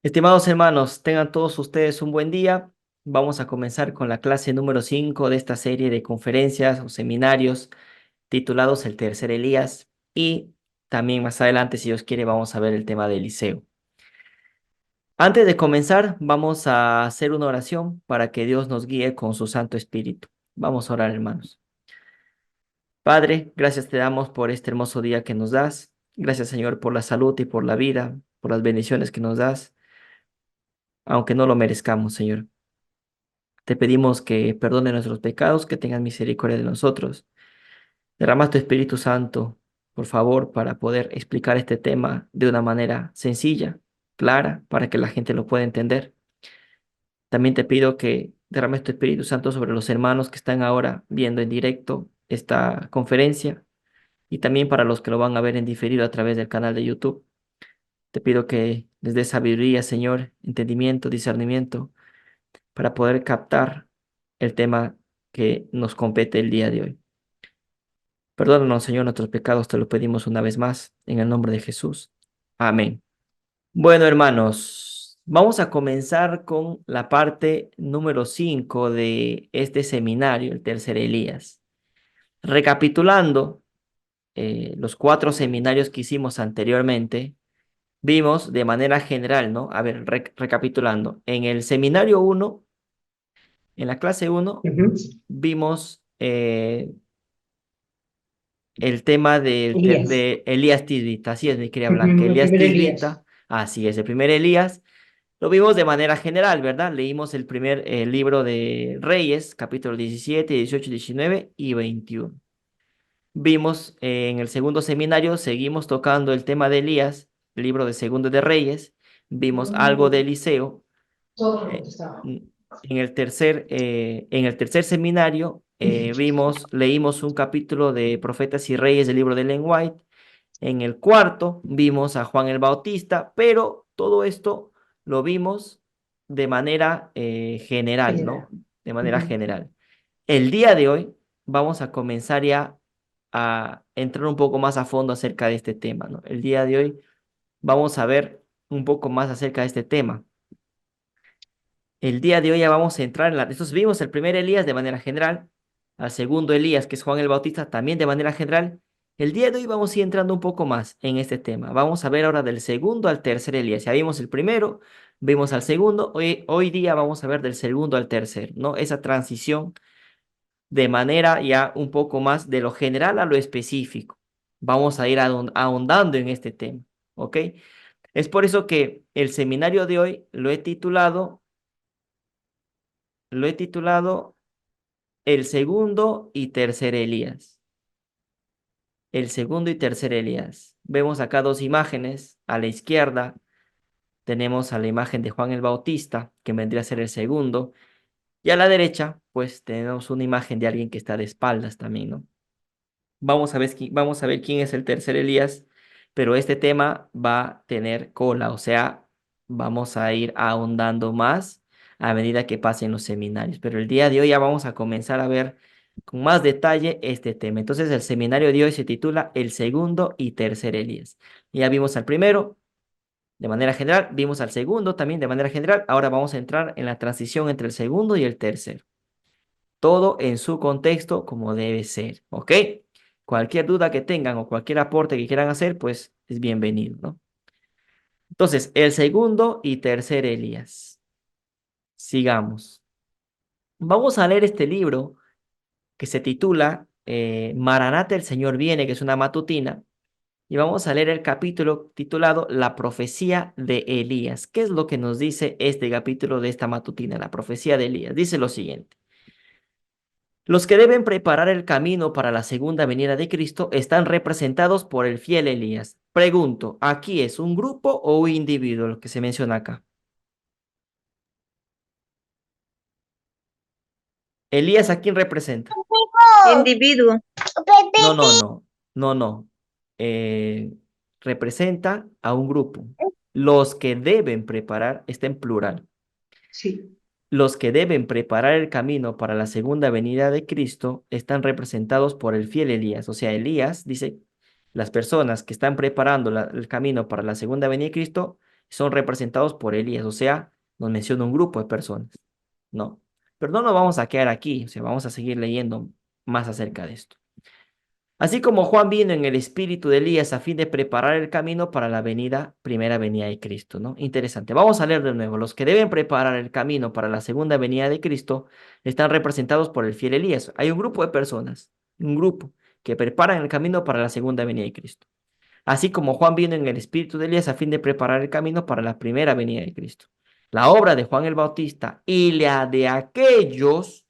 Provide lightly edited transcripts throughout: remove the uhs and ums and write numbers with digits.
Estimados hermanos, tengan todos ustedes un buen día. Vamos a comenzar con la clase número 5 de esta serie de conferencias o seminarios titulados El Tercer Elías y también más adelante, si Dios quiere, vamos a ver el tema de Eliseo. Antes de comenzar, vamos a hacer una oración para que Dios nos guíe con su Santo Espíritu. Vamos a orar, hermanos. Padre, gracias te damos por este hermoso día que nos das. Gracias, Señor, por la salud y por la vida, por las bendiciones que nos das, aunque no lo merezcamos, Señor. Te pedimos que perdone nuestros pecados, que tengas misericordia de nosotros. Derrama tu Espíritu Santo, por favor, para poder explicar este tema de una manera sencilla, clara, para que la gente lo pueda entender. También te pido que derrames tu Espíritu Santo sobre los hermanos que están ahora viendo en directo esta conferencia y también para los que lo van a ver en diferido a través del canal de YouTube. Te pido que les des sabiduría, Señor, entendimiento, discernimiento, para poder captar el tema que nos compete el día de hoy. Perdónanos, Señor, nuestros pecados, te lo pedimos una vez más, en el nombre de Jesús. Amén. Bueno, hermanos, vamos a comenzar con la parte número 5 de este seminario, el tercer Elías. Recapitulando los 4 seminarios que hicimos anteriormente, vimos de manera general, ¿no? A ver, recapitulando. En el seminario 1, en la clase 1, Ujú. vimos el tema Elías. de Elías Tisbita. Así es, mi querida Blanca. Ujú. El Elías primer Elías. Tisbita, así es, el primer Elías. Lo vimos de manera general, ¿verdad? Leímos el primer libro de Reyes, capítulo 17, 18, 19 y 21. Vimos en el segundo seminario, seguimos tocando el tema de Elías, el libro de Segundo de Reyes. Vimos algo de Eliseo. Todo lo eh, contestaba. n- en el tercer seminario leímos un capítulo de Profetas y Reyes del libro de Ellen White. En el cuarto vimos a Juan el Bautista, pero todo esto lo vimos de manera general, ¿no? General. De manera Ujú. general. El día de hoy vamos a comenzar ya a entrar un poco más a fondo acerca de este tema, ¿no? El día de hoy vamos a ver un poco más acerca de este tema. El día de hoy ya vamos a entrar en la... Entonces vimos el primer Elías de manera general, al segundo Elías, que es Juan el Bautista, también de manera general. El día de hoy vamos a ir entrando un poco más en este tema. Vamos a ver ahora del segundo al tercer Elías. Ya vimos el primero, vimos al segundo. Hoy día vamos a ver del segundo al tercer, ¿no? Esa transición de manera ya un poco más de lo general a lo específico. Vamos a ir ahondando en este tema, ¿ok? Es por eso que el seminario de hoy lo he titulado el segundo y tercer Elías. El segundo y tercer Elías. Vemos acá dos imágenes. A la izquierda tenemos a la imagen de Juan el Bautista, que vendría a ser el segundo. Y a la derecha, pues tenemos una imagen de alguien que está de espaldas también, ¿no? Vamos a ver quién es el tercer Elías, pero este tema va a tener cola, o sea, vamos a ir ahondando más a medida que pasen los seminarios. Pero el día de hoy ya vamos a comenzar a ver con más detalle este tema. Entonces, el seminario de hoy se titula El segundo y tercer Elías. Ya vimos al primero de manera general, vimos al segundo también de manera general. Ahora vamos a entrar en la transición entre el segundo y el tercero, todo en su contexto como debe ser, ¿ok? Cualquier duda que tengan o cualquier aporte que quieran hacer, pues es bienvenido, ¿no? Entonces, el segundo y tercer Elías. Sigamos. Vamos a leer este libro que se titula Maranata, el Señor viene, que es una matutina, y vamos a leer el capítulo titulado La profecía de Elías. ¿Qué es lo que nos dice este capítulo de esta matutina, la profecía de Elías? Dice lo siguiente. Los que deben preparar el camino para la segunda venida de Cristo están representados por el fiel Elías. Pregunto, ¿aquí es un grupo o un individuo lo que se menciona acá? ¿Elías a quién representa? Individuo. No, no, no, no, no. Eh, Representa a un grupo. Los que deben preparar, está en plural. Sí. Los que deben preparar el camino para la segunda venida de Cristo están representados por el fiel Elías. O sea, Elías dice, las personas que están preparando el camino para la segunda venida de Cristo son representados por Elías, o sea, nos menciona un grupo de personas, ¿no? Pero no nos vamos a quedar aquí, o sea, vamos a seguir leyendo más acerca de esto. Así como Juan vino en el espíritu de Elías a fin de preparar el camino para la primera venida de Cristo, ¿no? Interesante. Vamos a leer de nuevo. Los que deben preparar el camino para la segunda venida de Cristo están representados por el fiel Elías. Hay un grupo de personas, un grupo, que preparan el camino para la segunda venida de Cristo. Así como Juan vino en el espíritu de Elías a fin de preparar el camino para la primera venida de Cristo. La obra de Juan el Bautista y la de aquellos,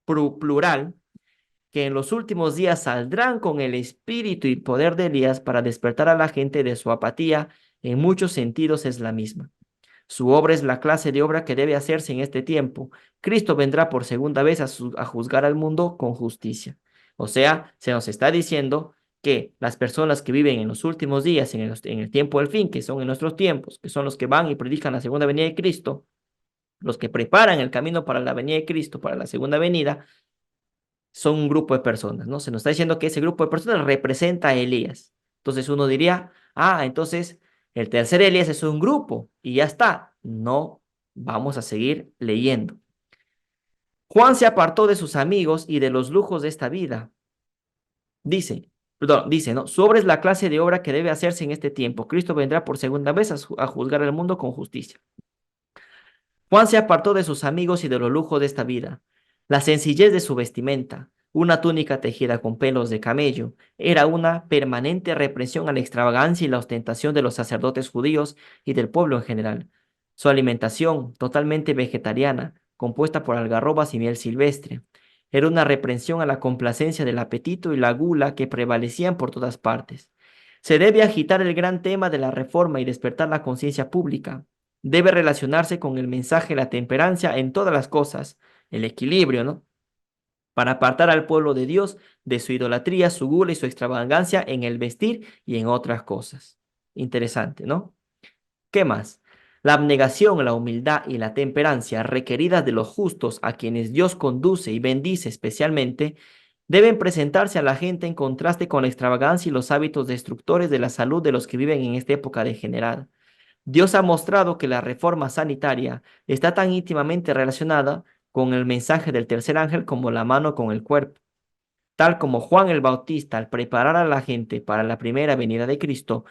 plural, que en los últimos días saldrán con el espíritu y poder de Elías para despertar a la gente de su apatía, en muchos sentidos es la misma. Su obra es la clase de obra que debe hacerse en este tiempo. Cristo vendrá por segunda vez a juzgar al mundo con justicia. O sea, se nos está diciendo que las personas que viven en los últimos días, en el tiempo del fin, que son en nuestros tiempos, que son los que van y predican la segunda venida de Cristo, los que preparan el camino para la venida de Cristo, para la segunda venida, son un grupo de personas, ¿no? Se nos está diciendo que ese grupo de personas representa a Elías. Entonces uno diría, entonces el tercer Elías es un grupo y ya está. No, vamos a seguir leyendo. Juan se apartó de sus amigos y de los lujos de esta vida. Dice, ¿no? Su obra es la clase de obra que debe hacerse en este tiempo. Cristo vendrá por segunda vez a juzgar al mundo con justicia. Juan se apartó de sus amigos y de los lujos de esta vida. La sencillez de su vestimenta, una túnica tejida con pelos de camello, era una permanente represión a la extravagancia y la ostentación de los sacerdotes judíos y del pueblo en general. Su alimentación, totalmente vegetariana, compuesta por algarrobas y miel silvestre, era una reprensión a la complacencia del apetito y la gula que prevalecían por todas partes. Se debe agitar el gran tema de la reforma y despertar la conciencia pública. Debe relacionarse con el mensaje de la temperancia en todas las cosas, el equilibrio, ¿no? Para apartar al pueblo de Dios de su idolatría, su gula y su extravagancia en el vestir y en otras cosas. Interesante, ¿no? ¿Qué más? La abnegación, la humildad y la temperancia requeridas de los justos a quienes Dios conduce y bendice especialmente, deben presentarse a la gente en contraste con la extravagancia y los hábitos destructores de la salud de los que viven en esta época degenerada. Dios ha mostrado que la reforma sanitaria está tan íntimamente relacionada con el mensaje del tercer ángel como la mano con el cuerpo. Tal como Juan el Bautista, al preparar a la gente para la primera venida de Cristo,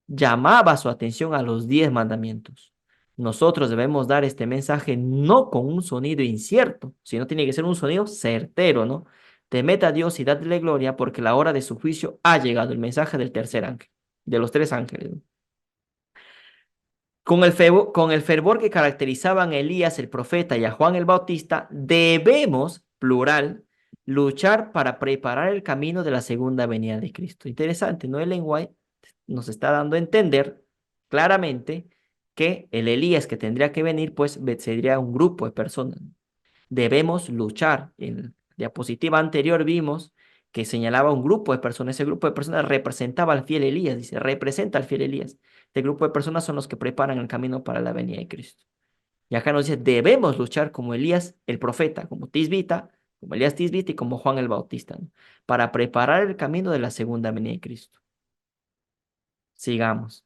llamaba su atención a los 10 mandamientos. Nosotros debemos dar este mensaje no con un sonido incierto, sino tiene que ser un sonido certero, ¿no? Temed a Dios y dadle gloria porque la hora de su juicio ha llegado, el mensaje del tercer ángel, de los 3 ángeles, ¿no? Con el fervor que caracterizaban a Elías el profeta y a Juan el Bautista, debemos, plural, luchar para preparar el camino de la segunda venida de Cristo. Interesante, ¿no? Ellen White nos está dando a entender claramente que el Elías que tendría que venir, pues sería un grupo de personas. Debemos luchar. En la diapositiva anterior vimos que señalaba un grupo de personas. Ese grupo de personas representaba al fiel Elías, dice, representa al fiel Elías. Este grupo de personas son los que preparan el camino para la venida de Cristo. Y acá nos dice, debemos luchar como Elías el profeta, como Tisbita, como Elías Tisbita y como Juan el Bautista, ¿no? Para preparar el camino de la segunda venida de Cristo. Sigamos.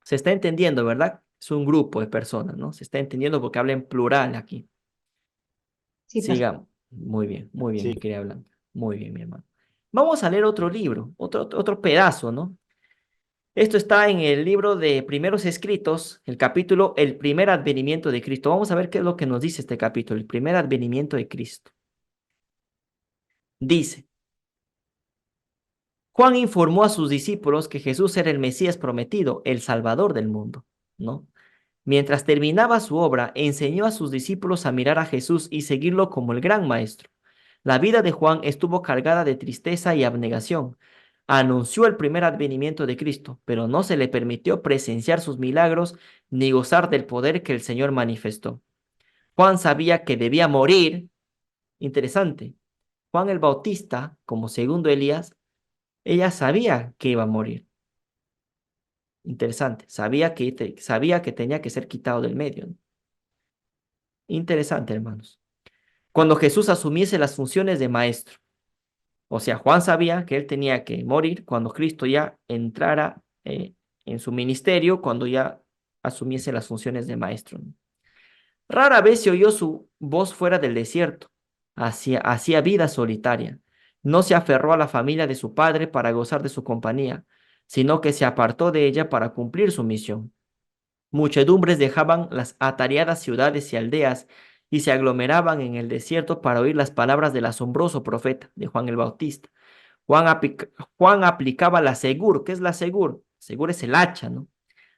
Se está entendiendo, ¿verdad? Es un grupo de personas, ¿no? Se está entendiendo porque habla en plural aquí. Sí, pastor. Sigamos. Muy bien, mi Sí, querida Blanca. Muy bien, mi hermano. Vamos a leer otro libro, otro pedazo, ¿no? Esto está en el libro de Primeros Escritos, el capítulo El primer advenimiento de Cristo. Vamos a ver qué es lo que nos dice este capítulo, el primer advenimiento de Cristo. Dice, Juan informó a sus discípulos que Jesús era el Mesías prometido, el Salvador del mundo, ¿no? Mientras terminaba su obra, enseñó a sus discípulos a mirar a Jesús y seguirlo como el gran maestro. La vida de Juan estuvo cargada de tristeza y abnegación. Anunció el primer advenimiento de Cristo, pero no se le permitió presenciar sus milagros ni gozar del poder que el Señor manifestó. Juan sabía que debía morir. Interesante. Juan el Bautista, como segundo Elías, ella sabía que iba a morir. Interesante. Sabía que tenía que ser quitado del medio, ¿no? Interesante, hermanos. Cuando Jesús asumiese las funciones de maestro. O sea, Juan sabía que él tenía que morir cuando Cristo ya entrara en su ministerio cuando ya asumiese las funciones de maestro. Rara vez se oyó su voz fuera del desierto. Hacía vida solitaria. No se aferró a la familia de su padre para gozar de su compañía, sino que se apartó de ella para cumplir su misión. Muchedumbres dejaban las atareadas ciudades y aldeas y se aglomeraban en el desierto para oír las palabras del asombroso profeta de Juan el Bautista. Juan aplicaba la segur. ¿Qué es la segur? Segur es el hacha, ¿no?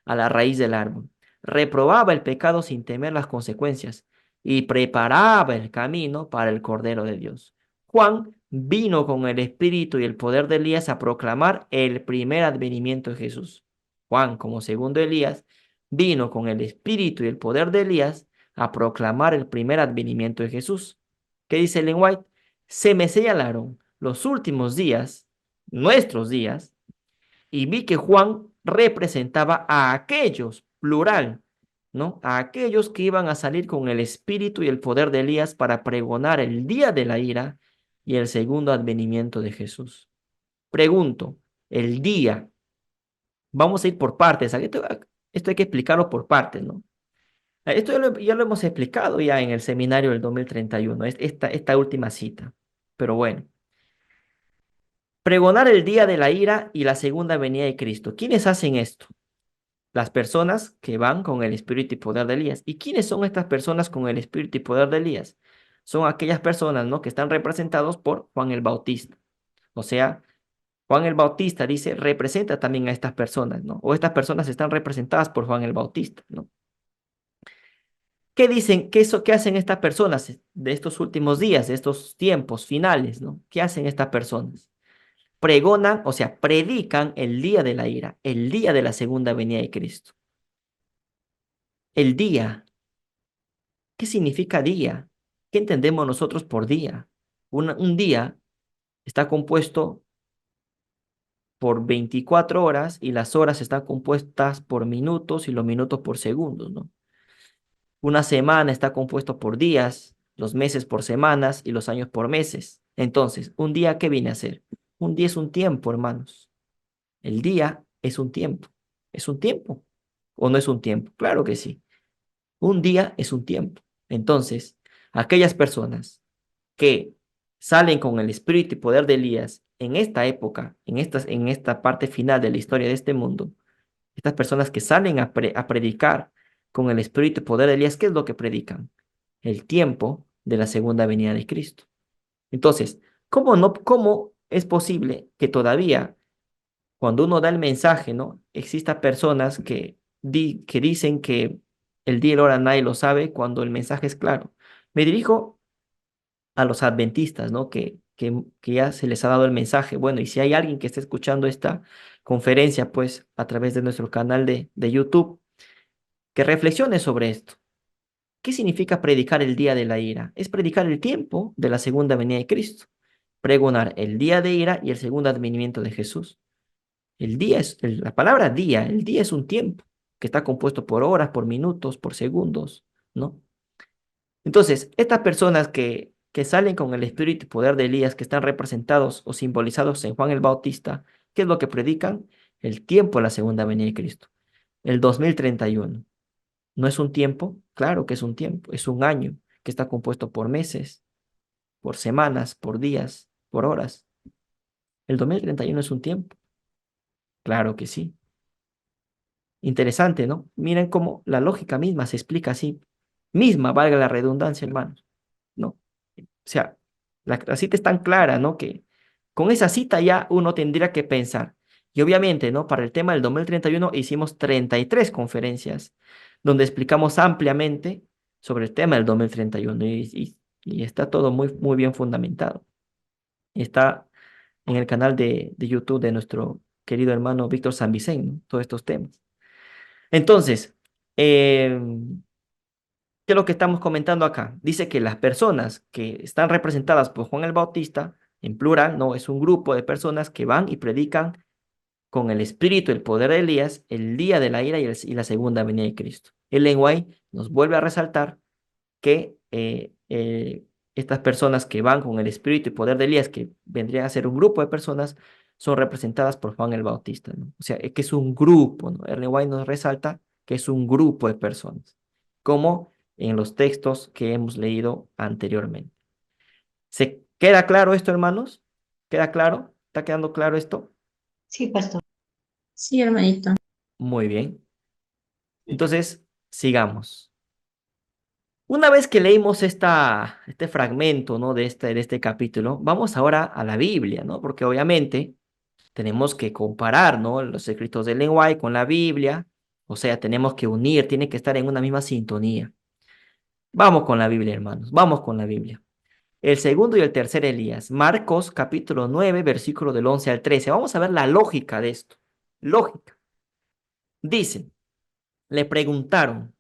A la raíz del árbol. Reprobaba el pecado sin temer las consecuencias y preparaba el camino para el Cordero de Dios. Juan vino con el espíritu y el poder de Elías a proclamar el primer advenimiento de Jesús. Juan, como segundo Elías, vino con el espíritu y el poder de Elías a proclamar el primer advenimiento de Jesús. ¿Qué dice Ellen White? Se me señalaron los últimos días, nuestros días, y vi que Juan representaba a aquellos, plural, ¿no? A aquellos que iban a salir con el espíritu y el poder de Elías para pregonar el día de la ira y el segundo advenimiento de Jesús. Pregunto, el día, vamos a ir por partes, esto hay que explicarlo por partes, ¿no? Esto ya lo hemos explicado ya en el seminario del 2031, esta última cita, pero bueno. Pregonar el día de la ira y la segunda venida de Cristo. ¿Quiénes hacen esto? Las personas que van con el espíritu y poder de Elías. ¿Y quiénes son estas personas con el espíritu y poder de Elías? Son aquellas personas, ¿no? Que están representados por Juan el Bautista. O sea, Juan el Bautista dice, representa también a estas personas, ¿no? O estas personas están representadas por Juan el Bautista, ¿no? ¿Qué dicen? ¿Qué hacen estas personas de estos últimos días, de estos tiempos finales, ¿no? ¿Qué hacen estas personas? Pregonan, o sea, predican el día de la ira, el día de la segunda venida de Cristo. El día. ¿Qué significa día? ¿Qué entendemos nosotros por día? Un día está compuesto por 24 horas y las horas están compuestas por minutos y los minutos por segundos, ¿no? Una semana está compuesto por días, los meses por semanas y los años por meses. Entonces, ¿un día qué viene a ser? Un día es un tiempo, hermanos. El día es un tiempo. ¿Es un tiempo? ¿O no es un tiempo? Claro que sí. Un día es un tiempo. Entonces, aquellas personas que salen con el espíritu y poder de Elías en esta época, en esta parte final de la historia de este mundo, estas personas que salen a predicar con el espíritu y poder de Elías, ¿qué es lo que predican? El tiempo de la segunda venida de Cristo. Entonces, cómo es posible que todavía cuando uno da el mensaje, ¿no? Exista personas que dicen que el día y la hora nadie lo sabe cuando el mensaje es claro. Me dirijo a los adventistas, ¿no? Que ya se les ha dado el mensaje. Bueno, y si hay alguien que está escuchando esta conferencia, pues a través de nuestro canal de YouTube, que reflexione sobre esto. ¿Qué significa predicar el día de la ira? Es predicar el tiempo de la segunda venida de Cristo. Pregonar el día de ira y el segundo advenimiento de Jesús. La palabra día, el día es un tiempo que está compuesto por horas, por minutos, por segundos, ¿no? Entonces, estas personas que salen con el espíritu y poder de Elías, que están representados o simbolizados en Juan el Bautista, ¿qué es lo que predican? El tiempo de la segunda venida de Cristo, el 2031. ¿No es un tiempo? Claro que es un tiempo, es un año que está compuesto por meses, por semanas, por días, por horas. El 2031 es un tiempo, claro que sí. Interesante, ¿no? Miren cómo la lógica misma se explica así, misma, valga la redundancia, hermanos, ¿no? O sea, la cita es tan clara, ¿no? Que con esa cita ya uno tendría que pensar. Y obviamente, ¿no? Para el tema del 2031 hicimos 33 conferencias donde explicamos ampliamente sobre el tema del 2031 y está todo muy bien fundamentado. Está en el canal de YouTube de nuestro querido hermano Víctor San Vicente, ¿no? Todos estos temas. Entonces, eh, ¿qué es lo que estamos comentando acá? Dice que las personas que están representadas por Juan el Bautista, en plural, no, es un grupo de personas que van y predican con el espíritu y el poder de Elías el día de la ira y la segunda venida de Cristo. Ellen White nos vuelve a resaltar que estas personas que van con el espíritu y poder de Elías, que vendría a ser un grupo de personas, son representadas por Juan el Bautista, ¿no? O sea, es que es un grupo, ¿no? Ellen White nos resalta que es un grupo de personas, como en los textos que hemos leído anteriormente. ¿Se queda claro esto, hermanos? ¿Queda claro? ¿Está quedando claro esto? Sí, pastor. Sí, hermanito. Muy bien. Entonces, sigamos. Una vez que leímos este fragmento, ¿no? de este capítulo, vamos ahora a la Biblia, ¿no? Porque obviamente tenemos que comparar, ¿no? Los escritos de Ellen White con la Biblia. O sea, tenemos que unir, tiene que estar en una misma sintonía. Vamos con la Biblia, hermanos. Vamos con la Biblia. El segundo y el tercer Elías. Marcos capítulo 9, versículo del 11 al 13. Vamos a ver la lógica de esto. Lógica. Dicen, le preguntaron,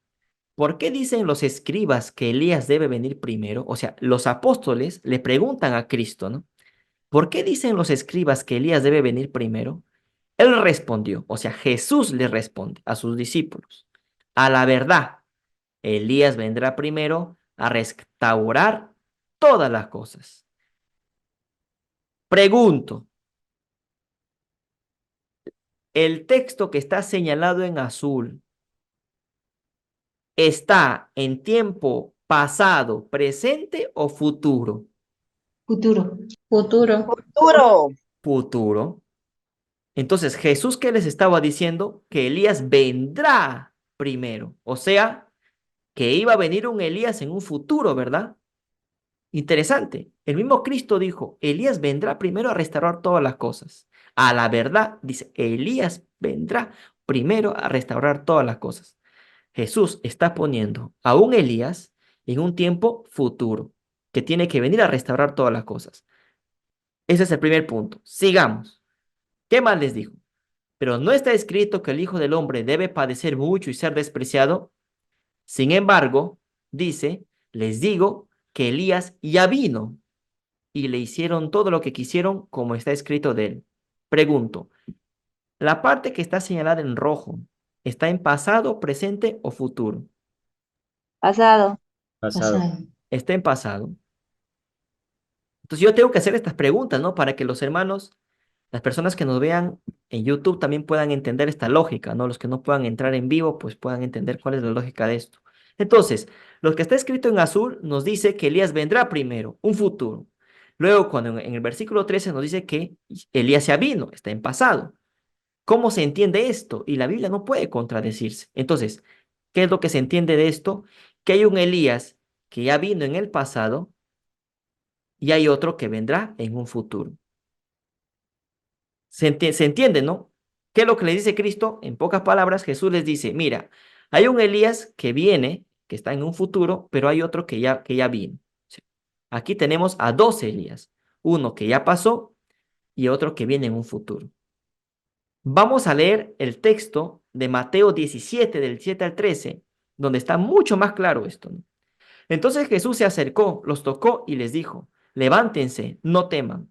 ¿por qué dicen los escribas que Elías debe venir primero? O sea, los apóstoles le preguntan a Cristo, ¿no? ¿Por qué dicen los escribas que Elías debe venir primero? Él respondió, o sea, Jesús le responde a sus discípulos, a la verdad, Elías vendrá primero a restaurar todas las cosas. Pregunto, el texto que está señalado en azul está en tiempo pasado, presente o futuro. Futuro. Futuro. Futuro. Futuro. Entonces, Jesús, ¿qué les estaba diciendo? Que Elías vendrá primero. O sea, que iba a venir un Elías en un futuro, ¿verdad? Interesante. El mismo Cristo dijo, Elías vendrá primero a restaurar todas las cosas. A la verdad, dice, Elías vendrá primero a restaurar todas las cosas. Jesús está poniendo a un Elías en un tiempo futuro, que tiene que venir a restaurar todas las cosas. Ese es el primer punto. Sigamos. ¿Qué más les dijo? Pero no está escrito que el Hijo del Hombre debe padecer mucho y ser despreciado. Sin embargo, dice, les digo que Elías ya vino y le hicieron todo lo que quisieron como está escrito de él. Pregunto, la parte que está señalada en rojo, ¿está en pasado, presente o futuro? Pasado. Pasado. Pasado. Está en pasado. Entonces yo tengo que hacer estas preguntas, ¿no? Para que los hermanos, las personas que nos vean en YouTube también puedan entender esta lógica, ¿no? Los que no puedan entrar en vivo, pues puedan entender cuál es la lógica de esto. Entonces, lo que está escrito en azul nos dice que Elías vendrá primero, un futuro. Luego, cuando en el versículo 13 nos dice que Elías ya vino, está en pasado. ¿Cómo se entiende esto? Y la Biblia no puede contradecirse. Entonces, ¿qué es lo que se entiende de esto? Que hay un Elías que ya vino en el pasado y hay otro que vendrá en un futuro. Se entiende, ¿no? ¿Qué es lo que le dice Cristo? En pocas palabras, Jesús les dice, mira, hay un Elías que viene, que está en un futuro, pero hay otro que ya vino. Sí. Aquí tenemos a dos Elías, uno que ya pasó y otro que viene en un futuro. Vamos a leer el texto de Mateo 17, del 7 al 13, donde está mucho más claro esto, ¿no? Entonces Jesús se acercó, los tocó y les dijo, levántense, no teman.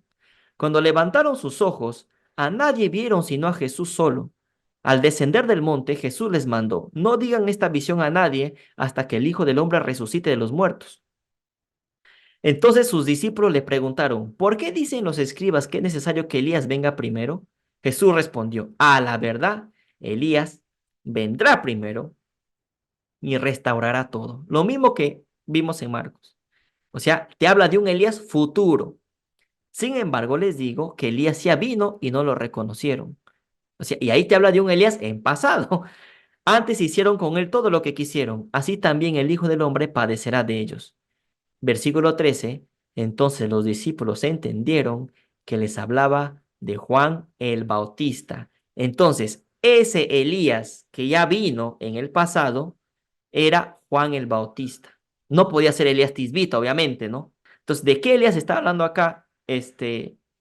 Cuando levantaron sus ojos, a nadie vieron sino a Jesús solo. Al descender del monte, Jesús les mandó, no digan esta visión a nadie hasta que el Hijo del Hombre resucite de los muertos. Entonces sus discípulos le preguntaron, ¿por qué dicen los escribas que es necesario que Elías venga primero? Jesús respondió, a la verdad, Elías vendrá primero y restaurará todo. Lo mismo que vimos en Marcos. O sea, te habla de un Elías futuro. Sin embargo, les digo que Elías ya vino y no lo reconocieron. O sea, y ahí te habla de un Elías en pasado. Antes hicieron con él todo lo que quisieron. Así también el Hijo del Hombre padecerá de ellos. Versículo 13. Entonces los discípulos entendieron que les hablaba de Juan el Bautista. Entonces, ese Elías que ya vino en el pasado era Juan el Bautista. No podía ser Elías Tisbita, obviamente, ¿no? Entonces, ¿de qué Elías está hablando acá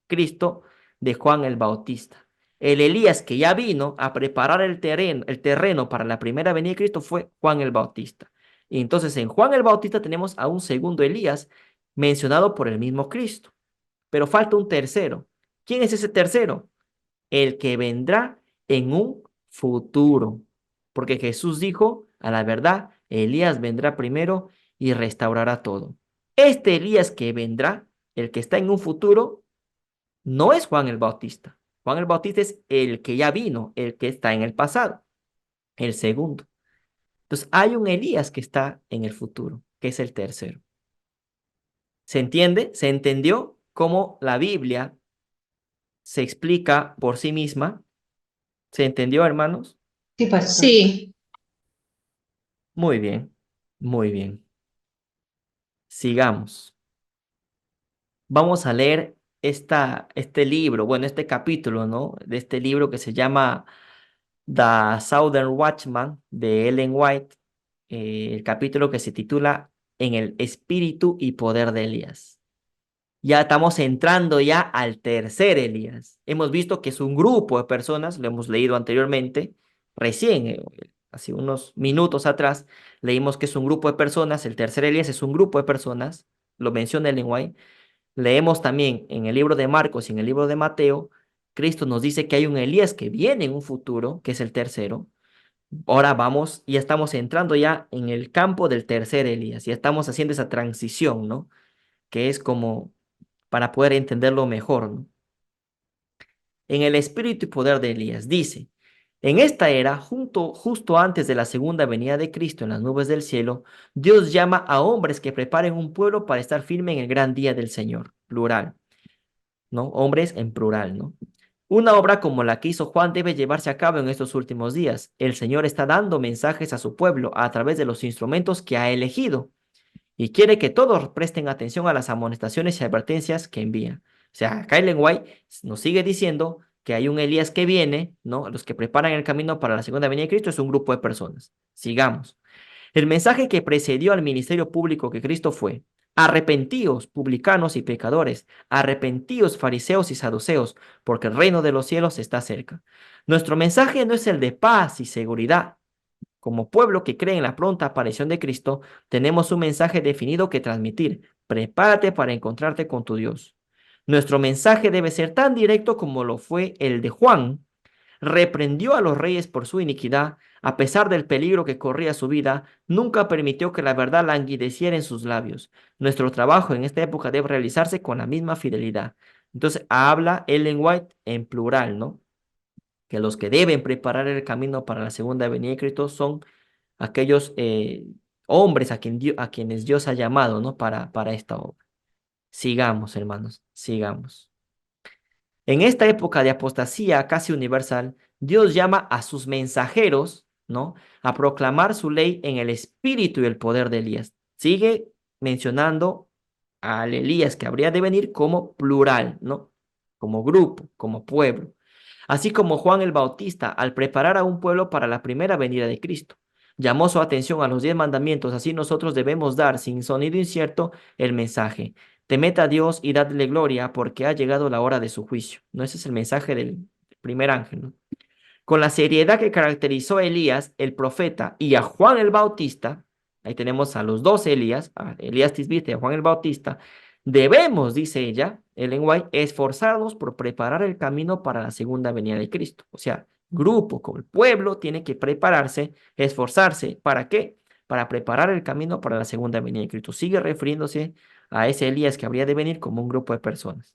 Cristo? De Juan el Bautista. El Elías que ya vino a preparar el terreno para la primera venida de Cristo fue Juan el Bautista. Y entonces en Juan el Bautista tenemos a un segundo Elías mencionado por el mismo Cristo. Pero falta un tercero. ¿Quién es ese tercero? El que vendrá en un futuro. Porque Jesús dijo, a la verdad, Elías vendrá primero y restaurará todo. Este Elías que vendrá, el que está en un futuro, no es Juan el Bautista. Juan el Bautista es el que ya vino, el que está en el pasado, el segundo. Entonces, hay un Elías que está en el futuro, que es el tercero. ¿Se entiende? ¿Se entendió cómo la Biblia se explica por sí misma? ¿Se entendió, hermanos? Sí, pastor. Sí, Muy bien, muy bien. Sigamos. Vamos a leer este libro, bueno, este capítulo, ¿no? De este libro que se llama The Southern Watchman de Ellen White, el capítulo que se titula En el espíritu y poder de Elías. Ya estamos entrando ya al tercer Elías. Hemos visto que es un grupo de personas, lo hemos leído anteriormente, recién, hace unos minutos atrás, leímos que es un grupo de personas, el tercer Elías es un grupo de personas, lo menciona Ellen White. Leemos también en el libro de Marcos y en el libro de Mateo, Cristo nos dice que hay un Elías que viene en un futuro, que es el tercero. Ahora vamos, ya estamos entrando ya en el campo del tercer Elías, ya estamos haciendo esa transición, ¿no? Que es como para poder entenderlo mejor, ¿no? En el espíritu y poder de Elías, dice, en esta era, justo antes de la segunda venida de Cristo en las nubes del cielo, Dios llama a hombres que preparen un pueblo para estar firme en el gran día del Señor, plural, ¿no? Hombres en plural, ¿no? Una obra como la que hizo Juan debe llevarse a cabo en estos últimos días. El Señor está dando mensajes a su pueblo a través de los instrumentos que ha elegido y quiere que todos presten atención a las amonestaciones y advertencias que envía. O sea, Kylen White nos sigue diciendo que hay un Elías que viene, ¿no? Los que preparan el camino para la segunda venida de Cristo es un grupo de personas. Sigamos. El mensaje que precedió al ministerio público que Cristo fue: arrepentíos, publicanos y pecadores, arrepentíos, fariseos y saduceos, porque el reino de los cielos está cerca. Nuestro mensaje no es el de paz y seguridad. Como pueblo que cree en la pronta aparición de Cristo, tenemos un mensaje definido que transmitir. Prepárate para encontrarte con tu Dios. Nuestro mensaje debe ser tan directo como lo fue el de Juan. Reprendió a los reyes por su iniquidad, a pesar del peligro que corría su vida, nunca permitió que la verdad languideciera en sus labios. Nuestro trabajo en esta época debe realizarse con la misma fidelidad. Entonces habla Ellen White en plural, ¿no? Que los que deben preparar el camino para la segunda venida de Cristo son aquellos hombres a quienes Dios ha llamado, ¿no? Para esta obra. Sigamos, hermanos, sigamos. En esta época de apostasía casi universal, Dios llama a sus mensajeros, ¿no? A proclamar su ley en el espíritu y el poder de Elías. Sigue mencionando al Elías que habría de venir como plural, ¿no? Como grupo, como pueblo. Así como Juan el Bautista, al preparar a un pueblo para la primera venida de Cristo, llamó su atención a los 10 mandamientos, así nosotros debemos dar sin sonido incierto el mensaje. Temed a Dios y dadle gloria, porque ha llegado la hora de su juicio. ¿No? Ese es el mensaje del primer ángel, ¿no? Con la seriedad que caracterizó a Elías, el profeta, y a Juan el Bautista, ahí tenemos a los dos Elías, a Elías Tisbite y a Juan el Bautista, debemos, dice ella, Ellen White, esforzarnos por preparar el camino para la segunda venida de Cristo. O sea, grupo, como el pueblo, tiene que prepararse, esforzarse. ¿Para qué? Para preparar el camino para la segunda venida de Cristo. Sigue refiriéndose a ese Elías que habría de venir como un grupo de personas.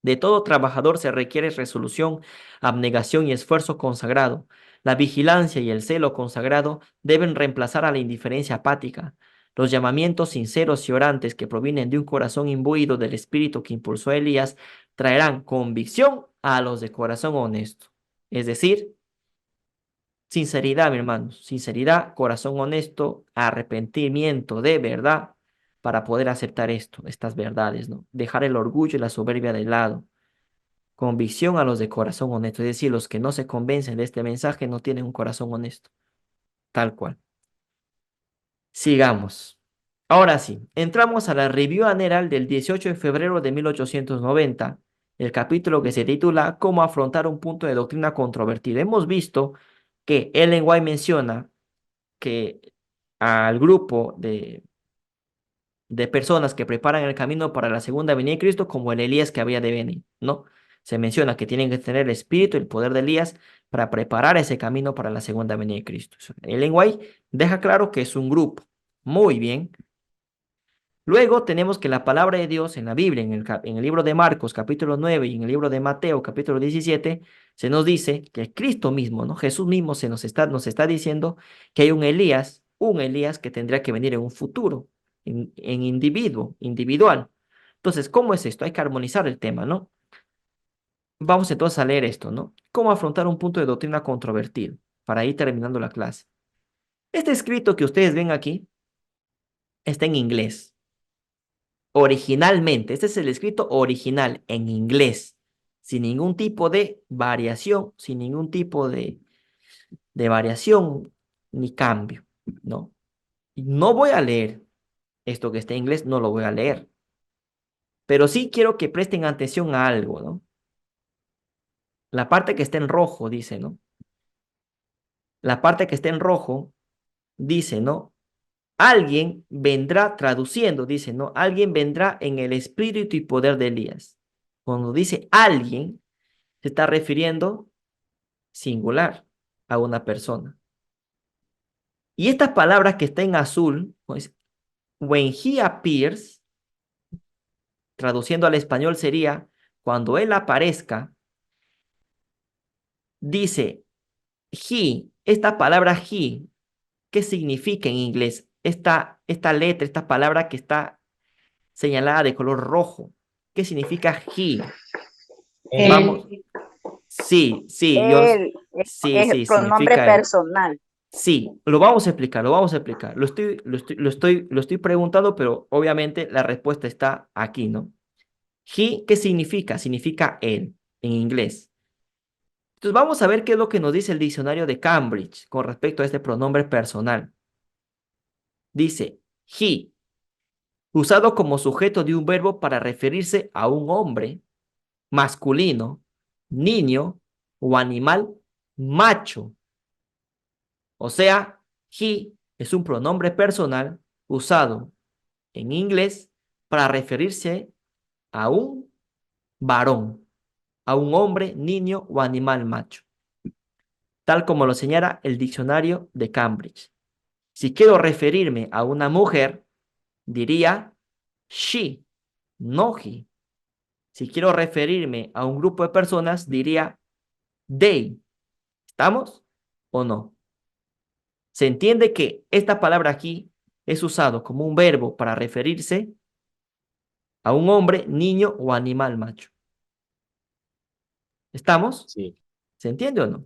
De todo trabajador se requiere resolución, abnegación y esfuerzo consagrado. La vigilancia y el celo consagrado deben reemplazar a la indiferencia apática. Los llamamientos sinceros y orantes que provienen de un corazón imbuido del espíritu que impulsó a Elías traerán convicción a los de corazón honesto. Es decir, sinceridad, mi hermano, sinceridad, corazón honesto, arrepentimiento de verdad para poder aceptar estas verdades, ¿no? Dejar el orgullo y la soberbia de lado. Convicción a los de corazón honesto, es decir, los que no se convencen de este mensaje no tienen un corazón honesto, tal cual. Sigamos. Ahora sí, entramos a la review general del 18 de febrero de 1890, el capítulo que se titula Cómo afrontar un punto de doctrina controvertido. Hemos visto que Ellen White menciona que al grupo de personas que preparan el camino para la segunda venida de Cristo como el Elías que había de venir, ¿no? Se menciona que tienen que tener el espíritu, el poder de Elías para preparar ese camino para la segunda venida de Cristo. Ellen White deja claro que es un grupo. Muy bien. Luego tenemos que la palabra de Dios en la Biblia, en el libro de Marcos, capítulo 9, y en el libro de Mateo, capítulo 17, se nos dice que Cristo mismo, ¿no? Jesús mismo nos está diciendo que hay un Elías que tendría que venir en un futuro, individual. Entonces, ¿cómo es esto? Hay que armonizar el tema, ¿no? Vamos entonces a leer esto, ¿no? ¿Cómo afrontar un punto de doctrina controvertido? Para ir terminando la clase. Este escrito que ustedes ven aquí está en inglés. Originalmente, este es el escrito original en inglés, sin ningún tipo de variación, sin ningún tipo de variación ni cambio, ¿no? Y no voy a leer esto que está en inglés, no lo voy a leer, pero sí quiero que presten atención a algo, ¿no? La parte que está en rojo dice, ¿no? La parte que está en rojo dice, ¿no? Alguien vendrá traduciendo, dice, ¿no? Alguien vendrá en el espíritu y poder de Elías. Cuando dice alguien, se está refiriendo singular a una persona. Y estas palabras que está en azul, pues, when he appears, traduciendo al español sería, cuando él aparezca, dice he, esta palabra he, ¿qué significa en inglés? Esta letra, esta palabra que está señalada de color rojo, ¿qué significa he? Vamos, Él, sí, Él es sí, pronombre significa él. personal. Sí, lo vamos a explicar, lo vamos a explicar. Lo estoy preguntando, pero obviamente la respuesta está aquí, ¿no? He, ¿qué significa? Significa él en inglés. Entonces vamos a ver qué es lo que nos dice el diccionario de Cambridge con respecto a este pronombre personal. Dice, he, usado como sujeto de un verbo para referirse a un hombre masculino, niño o animal macho. O sea, he es un pronombre personal usado en inglés para referirse a un varón, a un hombre, niño o animal macho, tal como lo señala el diccionario de Cambridge. Si quiero referirme a una mujer, diría she, no he. Si quiero referirme a un grupo de personas, diría they. ¿Estamos o no? Se entiende que esta palabra aquí es usado como un verbo para referirse a un hombre, niño o animal macho. ¿Estamos? Sí. ¿Se entiende o no?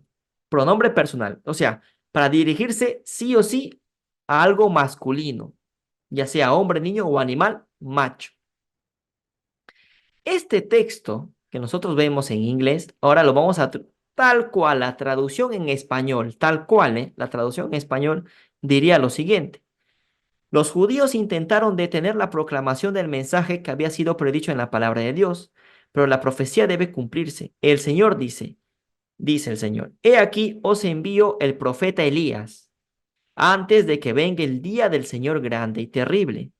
Pronombre personal. O sea, para dirigirse sí o sí a algo masculino, ya sea hombre, niño o animal macho. Este texto que nosotros vemos en inglés, ahora lo vamos a tal cual, la traducción en español, tal cual, la traducción en español diría lo siguiente. Los judíos intentaron detener la proclamación del mensaje que había sido predicho en la palabra de Dios, pero la profecía debe cumplirse. El Señor dice el Señor, he aquí os envío el profeta Elías, antes de que venga el día del Señor grande y terrible.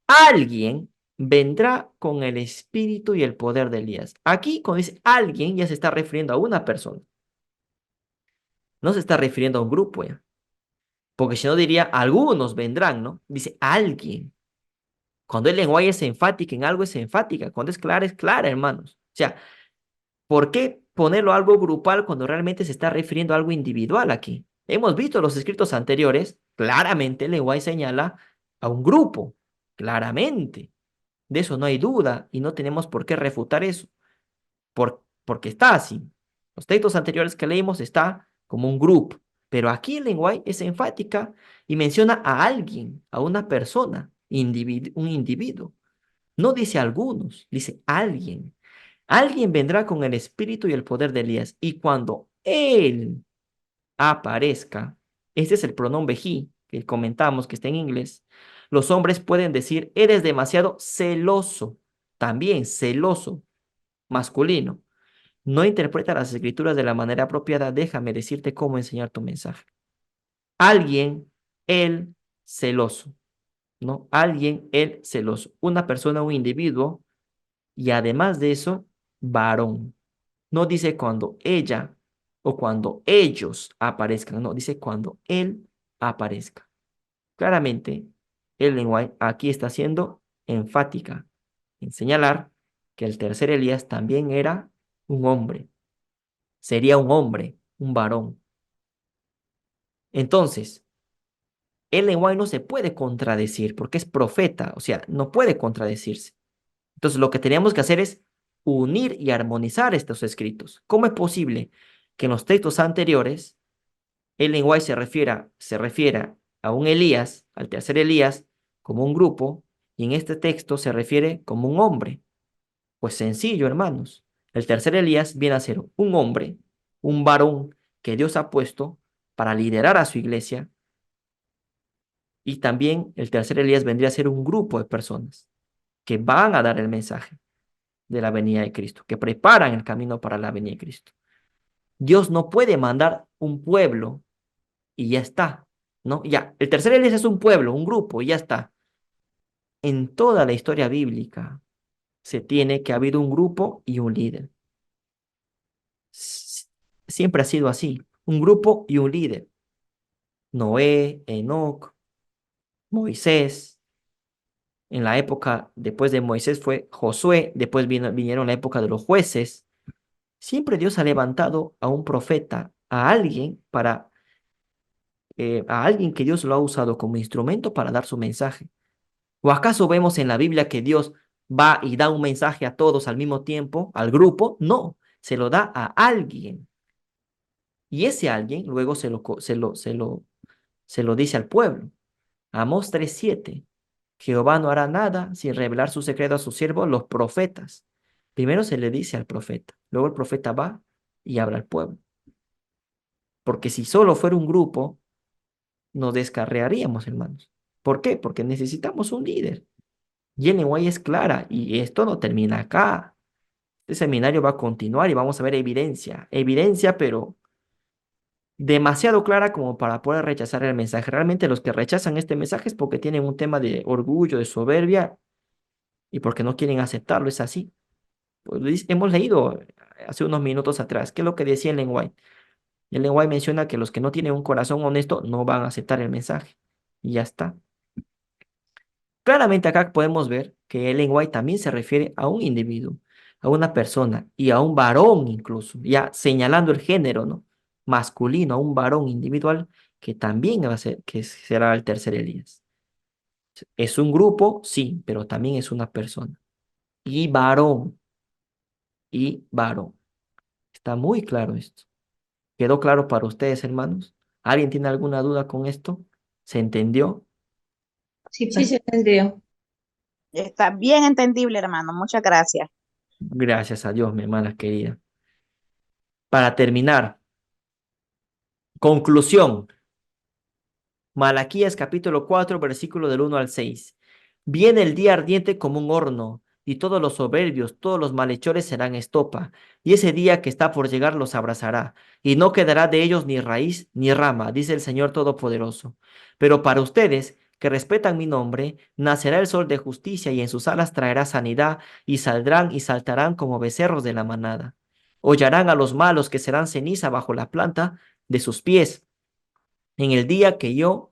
Alguien vendrá con el espíritu y el poder de Elías. Aquí, cuando dice alguien, ya se está refiriendo a una persona. No se está refiriendo a un grupo ya. Porque si no diría, algunos vendrán, ¿no? Dice alguien. Cuando el lenguaje es enfática en algo, es enfática. Cuando es clara, hermanos. O sea, ¿por qué ponerlo algo grupal cuando realmente se está refiriendo a algo individual aquí? Hemos visto los escritos anteriores, claramente el lenguaje señala a un grupo, claramente. De eso no hay duda y no tenemos por qué refutar eso, porque está así. Los textos anteriores que leímos está como un grupo, pero aquí el lenguaje es enfática y menciona a alguien, a una persona, un individuo. No dice algunos, dice alguien. Alguien vendrá con el espíritu y el poder de Elías, y cuando él aparezca, este es el pronombre he, que comentamos que está en inglés, los hombres pueden decir, eres demasiado celoso, también celoso, masculino. No interpreta las escrituras de la manera apropiada, déjame decirte cómo enseñar tu mensaje. Alguien, él, celoso, ¿no? Alguien, él, celoso. Una persona, un individuo, y además de eso, varón. No dice cuando ella o cuando ellos aparezcan, no, dice cuando él aparezca. Claramente, el lenguaje aquí está siendo enfática en señalar que el tercer Elías también era un hombre, sería un hombre, un varón. Entonces, Ellen White no se puede contradecir porque es profeta, o sea, no puede contradecirse. Entonces, lo que teníamos que hacer es unir y armonizar estos escritos. ¿Cómo es posible que en los textos anteriores Ellen White se refiera a un Elías, al tercer Elías, como un grupo, y en este texto se refiere como un hombre? Pues sencillo, hermanos. El tercer Elías viene a ser un hombre, un varón que Dios ha puesto para liderar a su iglesia, y también el tercer Elías vendría a ser un grupo de personas que van a dar el mensaje de la venida de Cristo, que preparan el camino para la venida de Cristo. Dios no puede mandar un pueblo y ya está, ¿no? Ya, el tercer Elías es un pueblo, un grupo y ya está. En toda la historia bíblica se tiene que ha habido un grupo y un líder. S- Siempre ha sido así, un grupo y un líder. Noé, Enoc, Moisés. En la época después de Moisés fue Josué, después vinieron la época de los jueces. Siempre Dios ha levantado a un profeta, a alguien que Dios lo ha usado como instrumento para dar su mensaje. ¿O acaso vemos en la Biblia que Dios va y da un mensaje a todos al mismo tiempo, al grupo? No, se lo da a alguien. Y ese alguien luego se lo dice al pueblo. Amós 3:7. Jehová no hará nada sin revelar su secreto a sus siervos, los profetas. Primero se le dice al profeta, luego el profeta va y habla al pueblo. Porque si solo fuera un grupo, nos descarriaríamos, hermanos. ¿Por qué? Porque necesitamos un líder. Y el lenguaje es clara y esto no termina acá. Este seminario va a continuar y vamos a ver evidencia, pero demasiado clara como para poder rechazar el mensaje. Realmente los que rechazan este mensaje es porque tienen un tema de orgullo, de soberbia y porque no quieren aceptarlo. Es así. Pues hemos leído hace unos minutos atrás qué es lo que decía Ellen White. Ellen White menciona que los que no tienen un corazón honesto no van a aceptar el mensaje. Y ya está. Claramente acá podemos ver que Ellen White también se refiere a un individuo, a una persona y a un varón incluso, ya señalando el género, ¿no? Masculino, a un varón individual que también va a ser, que será el tercer Elías. Es un grupo, sí, pero también es una persona. Y varón, y varón. Está muy claro esto. ¿Quedó claro para ustedes, hermanos? ¿Alguien tiene alguna duda con esto? ¿Se entendió? Sí, Sí, se pastor. entendió. Está bien entendible, hermano. Muchas gracias. Gracias a Dios, mi hermana querida. Para terminar, conclusión. Malaquías capítulo 4, versículo del 1 al 6. Viene el día ardiente como un horno, y todos los soberbios, todos los malhechores serán estopa, y ese día que está por llegar los abrazará, y no quedará de ellos ni raíz ni rama, dice el Señor Todopoderoso. Pero para ustedes, que respetan mi nombre, nacerá el sol de justicia, y en sus alas traerá sanidad, y saldrán y saltarán como becerros de la manada. Hollarán a los malos que serán ceniza bajo la planta de sus pies. En el día que yo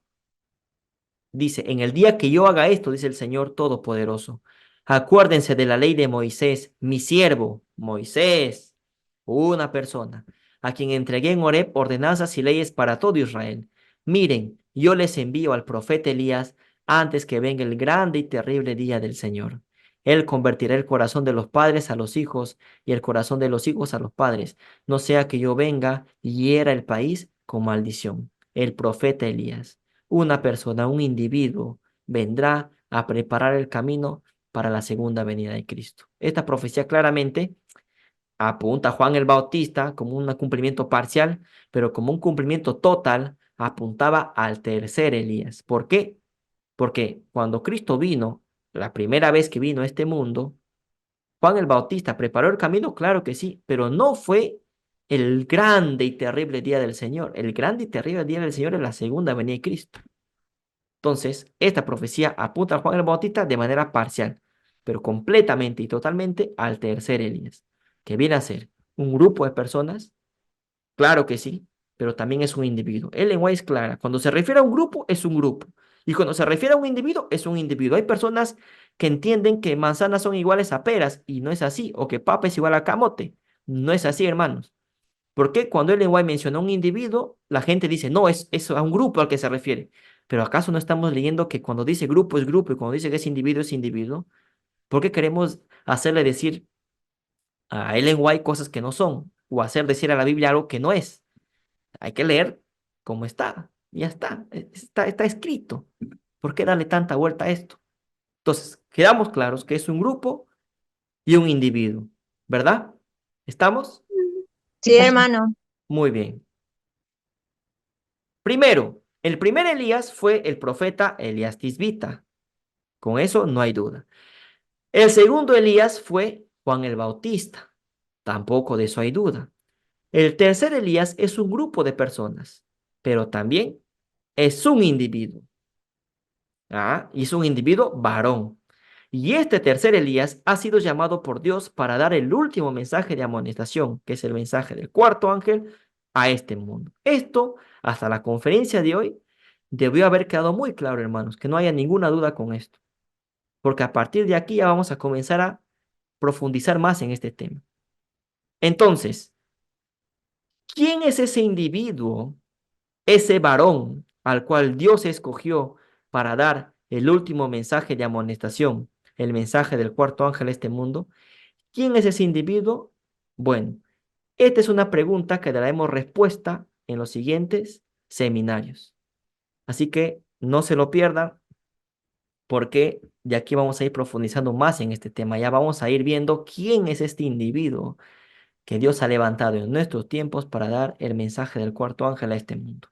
Dice, en el día que yo haga esto, dice el Señor Todopoderoso, acuérdense de la ley de Moisés, mi siervo, Moisés, una persona, a quien entregué en Horeb ordenanzas y leyes para todo Israel. Miren, yo les envío al profeta Elías antes que venga el grande y terrible día del Señor. Él convertirá el corazón de los padres a los hijos y el corazón de los hijos a los padres, no sea que yo venga y hiera el país con maldición. El profeta Elías, una persona, un individuo, vendrá a preparar el camino para la segunda venida de Cristo. Esta profecía claramente apunta a Juan el Bautista como un cumplimiento parcial, pero como un cumplimiento total apuntaba al tercer Elías. ¿Por qué? Porque cuando Cristo vino, la primera vez que vino a este mundo, Juan el Bautista preparó el camino, claro que sí, pero no fue el grande y terrible día del Señor. El grande y terrible día del Señor es la segunda venida de Cristo. Entonces, esta profecía apunta a Juan el Bautista de manera parcial, pero completamente y totalmente al tercer Elías, que viene a ser un grupo de personas, claro que sí, pero también es un individuo. El lenguaje es clara. Cuando se refiere a un grupo, es un grupo. Y cuando se refiere a un individuo, es un individuo. Hay personas que entienden que manzanas son iguales a peras y no es así, o que papa es igual a camote. No es así, hermanos. Porque cuando Ellen White menciona a un individuo, la gente dice, no, es a un grupo al que se refiere. Pero ¿acaso no estamos leyendo que cuando dice grupo es grupo y cuando dice que es individuo es individuo? ¿Por qué queremos hacerle decir a Ellen White cosas que no son? O hacer decir a la Biblia algo que no es. Hay que leer como está. Ya está. Está escrito. ¿Por qué darle tanta vuelta a esto? Entonces, quedamos claros que es un grupo y un individuo, ¿verdad? ¿Estamos? Sí, Sí, pastor. hermano. Muy bien. Primero, el primer Elías fue el profeta Elías Tisbita. Con eso no hay duda. El segundo Elías fue Juan el Bautista. Tampoco de eso hay duda. El tercer Elías es un grupo de personas, pero también es un individuo. Y es un individuo varón. Y este tercer Elías ha sido llamado por Dios para dar el último mensaje de amonestación, que es el mensaje del cuarto ángel a este mundo. Esto, hasta la conferencia de hoy, debió haber quedado muy claro, hermanos, que no haya ninguna duda con esto, porque a partir de aquí ya vamos a comenzar a profundizar más en este tema. Entonces, ¿quién es ese individuo, ese varón al cual Dios escogió para dar el último mensaje de amonestación, el mensaje del cuarto ángel a este mundo? ¿Quién es ese individuo? Bueno, esta es una pregunta que daremos respuesta en los siguientes seminarios. Así que no se lo pierdan porque de aquí vamos a ir profundizando más en este tema. Ya vamos a ir viendo quién es este individuo que Dios ha levantado en nuestros tiempos para dar el mensaje del cuarto ángel a este mundo.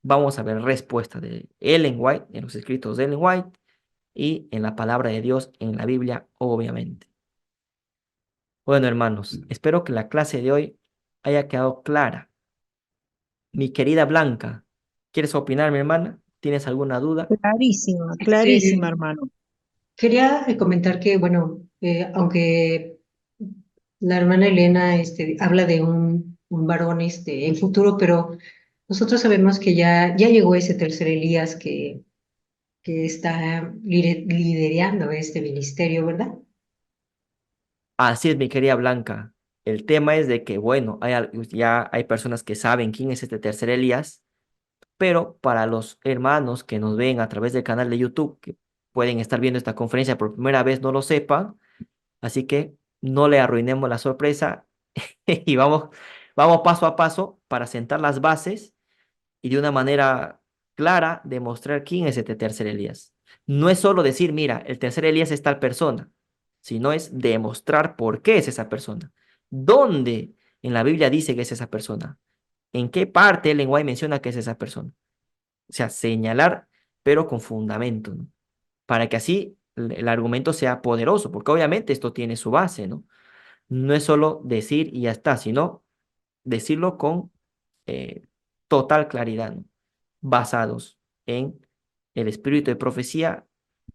Vamos a ver respuesta de Ellen White en los escritos de Ellen White y en la palabra de Dios en la Biblia, obviamente. Bueno, hermanos, espero que la clase de hoy haya quedado clara. Mi querida Blanca, ¿quieres opinar, mi hermana? ¿Tienes alguna duda? Clarísima, Este, clarísima, hermano. quería comentar que, bueno, aunque la hermana Elena habla de un varón en futuro, pero nosotros sabemos que ya llegó ese tercer Elías que está liderando este ministerio, ¿verdad? Así es, mi querida Blanca. El tema es de que, bueno, ya hay personas que saben quién es este tercer Elías, pero para los hermanos que nos ven a través del canal de YouTube, que pueden estar viendo esta conferencia por primera vez, no lo sepan, así que no le arruinemos la sorpresa y vamos paso a paso para sentar las bases y de una manera clara demostrar quién es este tercer Elías. No es solo decir, mira, el tercer Elías es tal persona, sino es demostrar por qué es esa persona. ¿Dónde en la Biblia dice que es esa persona? ¿En qué parte el lenguaje menciona que es esa persona? O sea, señalar, pero con fundamento, ¿no? Para que así el argumento sea poderoso, porque obviamente esto tiene su base, ¿no? No es solo decir y ya está, sino decirlo con eh, total claridad, ¿no? Basados en el espíritu de profecía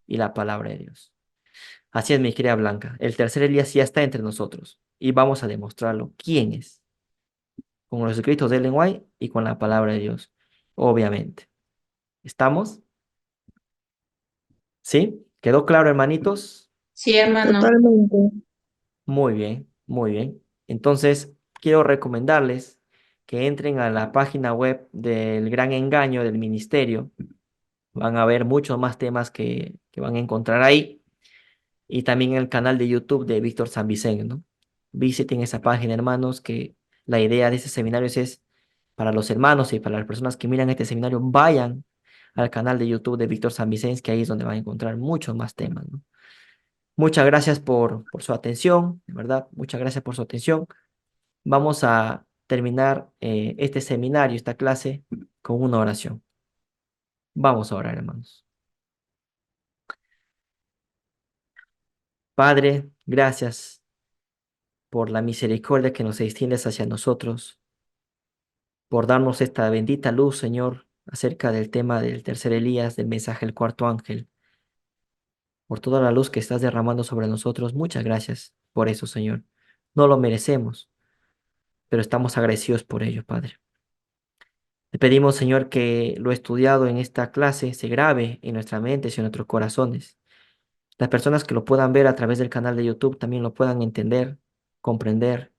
y la palabra de Dios. Así es, mi querida Blanca. El tercer Elías ya está entre nosotros y vamos a demostrarlo. ¿Quién es? Con los escritos de Ellen White y con la palabra de Dios, obviamente. ¿Estamos? ¿Sí? ¿Quedó claro, hermanitos? Sí, hermano. Totalmente. Muy bien, muy bien. Entonces, quiero recomendarles que entren a la página web del Gran Engaño del Ministerio. Van a ver muchos más temas que van a encontrar ahí. Y también en el canal de YouTube de Víctor San Vicente, ¿no? Visiten esa página, hermanos, que la idea de este seminario es para los hermanos y para las personas que miran este seminario, vayan al canal de YouTube de Víctor San Vicente, que ahí es donde van a encontrar muchos más temas, ¿no? Muchas gracias por su atención, de verdad, muchas gracias por su atención. Vamos a terminar este seminario, esta clase, con una oración. Vamos a orar, hermanos. Padre, gracias por la misericordia que nos extiendes hacia nosotros, por darnos esta bendita luz, Señor, acerca del tema del tercer Elías, del mensaje del cuarto ángel, por toda la luz que estás derramando sobre nosotros. Muchas gracias por eso, Señor. No lo merecemos, pero estamos agradecidos por ello, Padre. Te pedimos, Señor, que lo estudiado en esta clase se grabe en nuestra mente y en nuestros corazones. Las personas que lo puedan ver a través del canal de YouTube también lo puedan entender, comprender,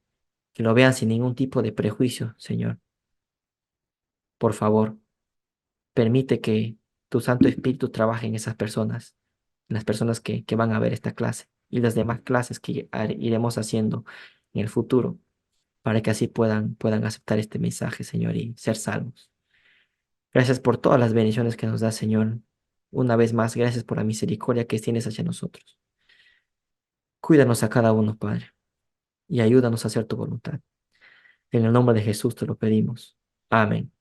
que lo vean sin ningún tipo de prejuicio, Señor. Por favor, permite que tu Santo Espíritu trabaje en esas personas, en las personas que van a ver esta clase y las demás clases que iremos haciendo en el futuro, para que así puedan aceptar este mensaje, Señor, y ser salvos. Gracias por todas las bendiciones que nos das, Señor. Una vez más, gracias por la misericordia que tienes hacia nosotros. Cuídanos a cada uno, Padre, y ayúdanos a hacer tu voluntad. En el nombre de Jesús te lo pedimos. Amén.